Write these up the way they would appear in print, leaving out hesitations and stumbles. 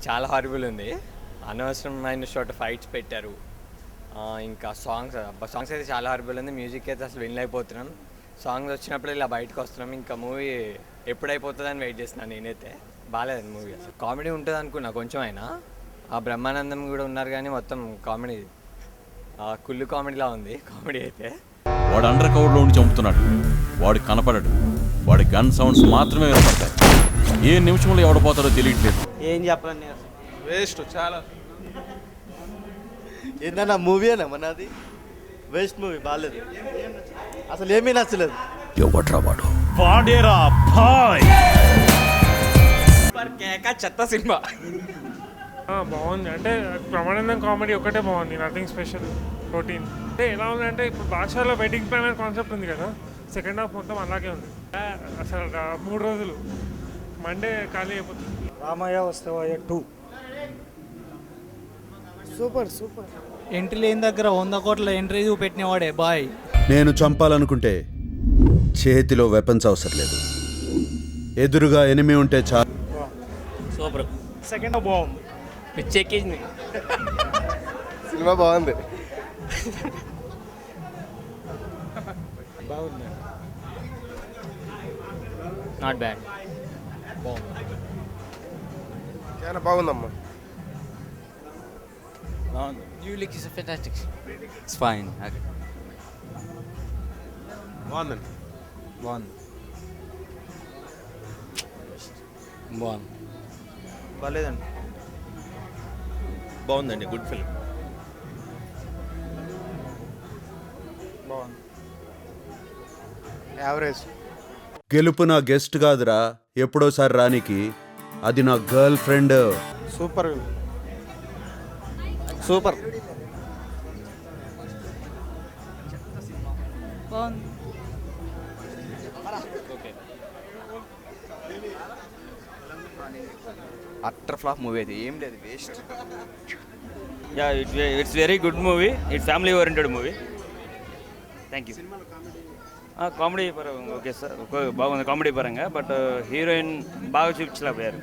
చాలా హారబుల్ ఉంది. అనవసరమైన చోట ఫైట్స్ పెట్టారు. ఇంకా సాంగ్స్ అయితే చాలా హారబుల్ ఉంది. మ్యూజిక్ అయితే అసలు వినలేకపోతున్నాం. సాంగ్స్ వచ్చినప్పుడు ఇలా బయటకు వస్తున్నాం. ఇంకా మూవీ ఎప్పుడైపోతుందని వెయిట్ చేస్తున్నాను నేనైతే. బాగాలేదు మూవీ. అసలు కామెడీ ఉంటుంది అనుకున్నా కొంచెం అయినా. ఆ బ్రహ్మానందం కూడా ఉన్నారు కానీ మొత్తం కామెడీ కుళ్ళు కామెడీలా ఉంది కామెడీ అయితే. వాడు అండర్ కవర్లో ఉండి చంపుతున్నాడు. వాడు కనపడడు. వాడి గన్ సౌండ్స్ మాత్రమే వినపడతాయి. ఏ నిమిషంలో ఎవడపోతాడో తెలియట్లేదు. ఏం చెప్పాలని వేస్ట్ చాలా. ఏంటన్నా మూవీ అనే మనది వేస్ట్ మూవీ, బాగాలేదు అసలు, ఏమీ నచ్చలేదు. ఎవడ్రా వాడు? వాడేరా భాయ్. చెత్త సినిమా. బాగుంది. అంటే బ్రహ్మానందం కామెడీ ఒకటే బాగుంది, నథింగ్ స్పెషల్. రొటీన్ అంటే ఎలా ఉందంటే ఇప్పుడు భాషలో వెడ్డింగ్ ప్లానర్ కాన్సెప్ట్ ఉంది కదా, సెకండ్ హాఫ్ మొత్తం అలాగే ఉంది. అసలు 3 రోజులు మండే ఖాళీ అయిపోతుంది. రామయ్య వస్తవయ్య 2 సూపర్. ఎంట్రీ లేని దగ్గర 100 కోట్ల ఎంట్రీ పెట్టినవాడే బాయ్. నేను చంపాలనుకుంటే చేతిలో వెపన్స్ అవసరం లేదు, ఎదురుగా ఎనిమి ఉంటే చాలు. సూపర్. సెకండ్ బాగుంది. పిచ్చెక్కింది. సినిమా బాగుంది. బాగుంది. Not bad. బాగుంది. చాలా బాగుందమ్మా. New look is fantastic. It's fine. బాగుందండి. బాగుంది. బాగాలేదండి. బాగుందండి, గుడ్ ఫిల్మ్. బాగుంది. యావరేజ్. గెలుపు నా గెస్ట్ కాదురా, ఎప్పుడోసారి రానికి. అది నా గర్ల్ ఫ్రెండ్. సూపర్. బాగుంది. అట్టర్ ఫ్లాప్ మూవీ అది, ఏం లేదు, waste. Yeah, it's very good movie. It's family oriented movie. Thank you. Comedy పరంగా ఓకే సార్, బాగుంది కామెడీ పరంగా. బట్ హీరోయిన్ బాగా చూపించలేకపోయారు.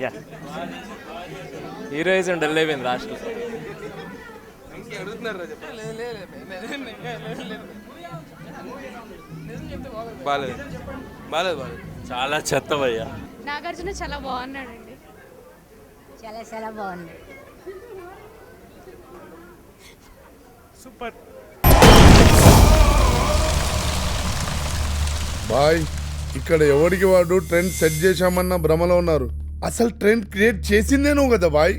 యా, హీరోయిజం డల్ అయిపోయింది లాస్ట్. బాలేదు. చాలా చెత్తవయ్యా. నాగార్జున చాలా బాగున్నాడండి. చాలా బాగుంది. సూపర్. బాయ్, ఇక్కడ ఎవరికి వాడు ట్రెండ్ సెట్ చేశామన్న భ్రమలో ఉన్నారు. అసలు ట్రెండ్ క్రియేట్ చేసిందే నువ్వు కదా బాయ్.